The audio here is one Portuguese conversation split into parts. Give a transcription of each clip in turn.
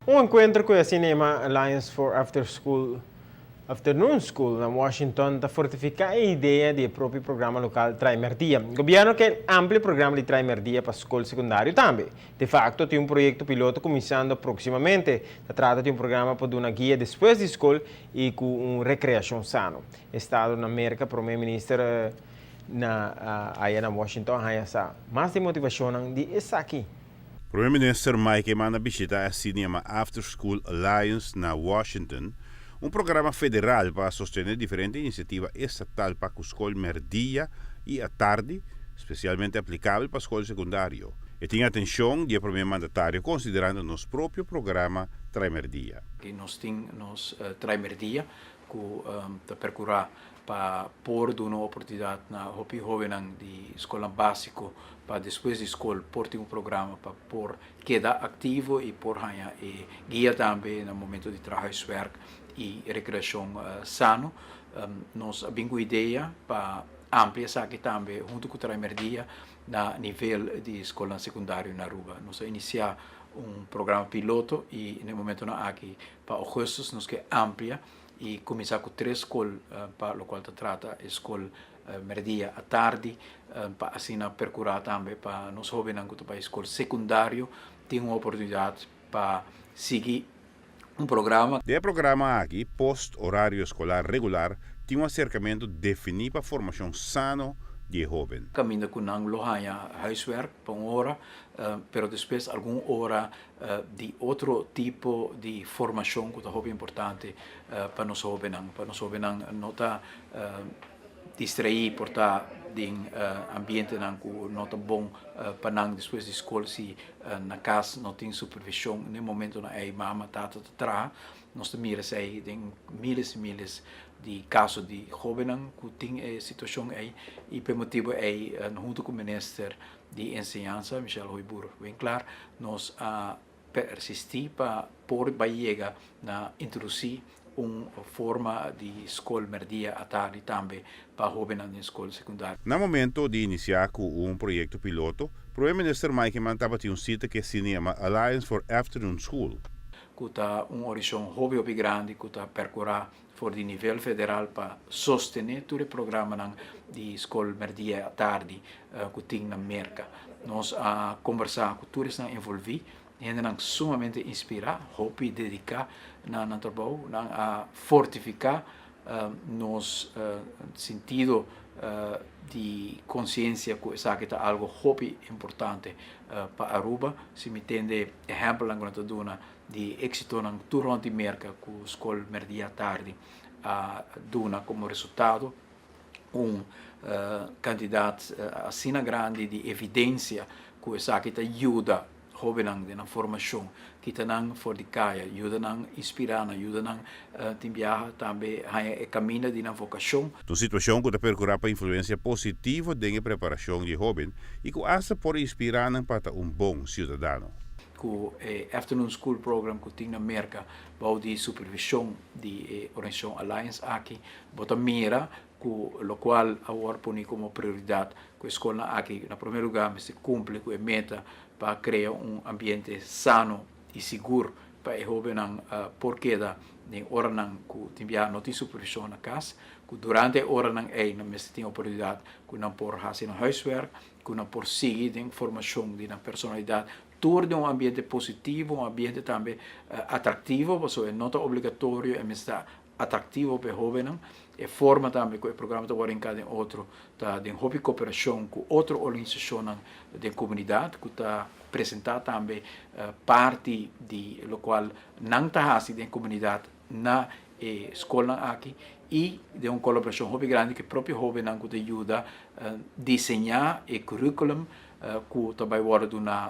Um encontro com a Cinema Alliance for Afternoon School na Washington para fortificar a ideia do próprio programa local Trai Merdia. O governo quer amplo programa de Trai Merdia para a escola secundária também. De facto, tem um projeto piloto começando proximamente. Trata de um programa para dar uma guia depois da escola e com uma recreação sano. Estado na América, primeiro-ministro aí na Washington, essa mais de motivação de essa aqui. Primeiro-ministro Mike manda visitar a Cinema After School Alliance na Washington, um programa federal para sostener diferentes iniciativas estatais para a escola merdia e à tarde, especialmente aplicável para a escola secundária. E tem atenção do primeiro mandatário considerando nosso próprio programa Trai Merdia. Nós temos Trai Merdia, que percorrer para pôr uma oportunidade na jovem de escola básica para depois da escola pôr um programa para pôr quedar ativo e pôr e guia também no momento de trabalho e recreação sano. Nós temos uma ideia para ampliar isso aqui também junto com o Trai Merdia na nível de escola secundária na Aruba. Nós iniciar um programa piloto e no momento aqui para agosto nós que amplia e começar com 3 escolas para o qual trata a escola merdia à tarde para assim percorrer também para nós jovens que para a escola secundária tem uma oportunidade para seguir um programa. O programa aqui, post-horário escolar regular, tem um acercamento definido para a formação sana de jovem. Caminha com nang lohanya huiswerk por uma hora, pero depois alguma hora de outro tipo de formação que é importante para nós jovens. Para nós jovens não está distrair por estar em ambiente que não está bom para nang depois da escola se na casa não tem supervisão no momento na é mama tata tra nós miramos aí tem milhares de casos de jovens que tem situação aí e por motivo aí junto com o ministro de ensinança Michel Hoibur bem claro nós persistir para por chegar na introduzir uma forma de escola merdia à tarde também para jovens na escola secundária. No momento de iniciar com um projeto piloto, o primeiro-ministro Mike mantava um sítio que se chama Alliance for Afternoon School. Que está um horizonte jovem e grande que está percorrer for de nível federal para sostener todo o programa de escola merdia à tarde que tem na América. Nós conversar com todos que envolvidos gente sumamente inspirar, hopi dedicar na trabalho, a fortificar nos sentido de consciência que isso aqui é algo hopi importante para Aruba. Se me entende exemplo na dona de êxito na durante a América que a escola merdia tarde dona como resultado candidato assim grande de evidência que isso aqui ajuda jovens na formação que estão fora de casa, ajudam a inspirar, ajudam a também a caminho de uma vocação. Uma situação que percorre para influência positiva da preparação de jovens e que essa pode inspirar para um bom cidadão. O Afternoon School Program que tem na América, o de supervisão de organização Alliance aqui, bota mira o qual agora põe como prioridade que a escola aqui, na primeiro lugar, se cumpre com a meta para criar um ambiente sano e seguro para os jovens porque da hora que não tem supervisão na casa, que durante a hora não tem oportunidade que não por fazer huiswerk, que não por seguir a informação de uma personalidade torna um ambiente positivo, um ambiente também atrativo, porque não é obrigatório, mas está atrativo para jovens, e forma também que o programa está orientado em outro, está em hobby cooperação com outra organização da comunidade, que está apresentar também parte de lo qual não está assim da comunidade na escola aqui e de uma colaboração hobby grande que o próprio jovem que ajuda a desenhar o currículo que também agora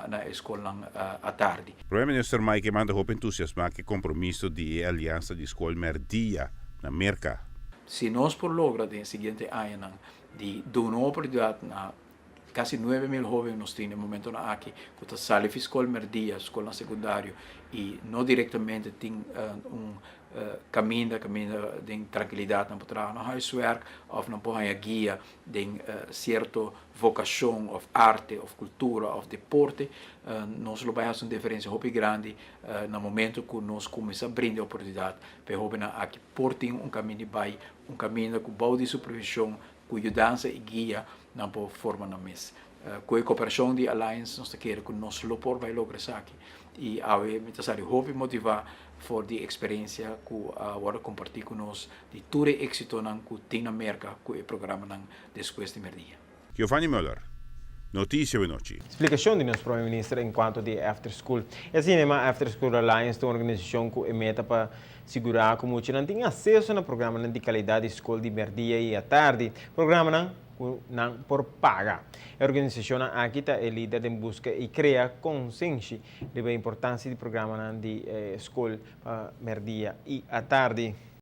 na escola à tarde. O primeiro-ministro Mike manda entusiasmar que compromisso de aliança de escola merdia na América. Se nós por logra no seguinte ano de dar uma oportunidade a quase 9.000 jovens nós temos no momento aqui que está sala fiscal merdia, escola secundária e não diretamente tem caminha de tranquilidade na trabalho no huiswerk of na porra guia de certo vocação of arte of cultura of deporte nós lo vai fazer uma diferença muito grande no momento que nós começamos a brindar oportunidade para hoje na aqui portem caminho vai caminho com boa de supervisão com ajudança e guia na boa forma na mês com a cooperação de Alliance nós queremos que nós lo por vai lograr isso aqui e a é necessário hope motivar for die experiência que agora compartilhar conosco de todo êxito que tem na América com o programa depois de merdia. Giovanni Müller, Notícia Veloci. Explicação do nosso primeiro-ministro enquanto de After School. E assim, a After School Alliance é uma organização que meta para segurar que muitos não têm acesso ao programa de qualidade de escola de merdia e à tarde. Programa não por paga. A organização aqui é líder em busca e cria consciência da importância do programa de escola merdia e à tarde.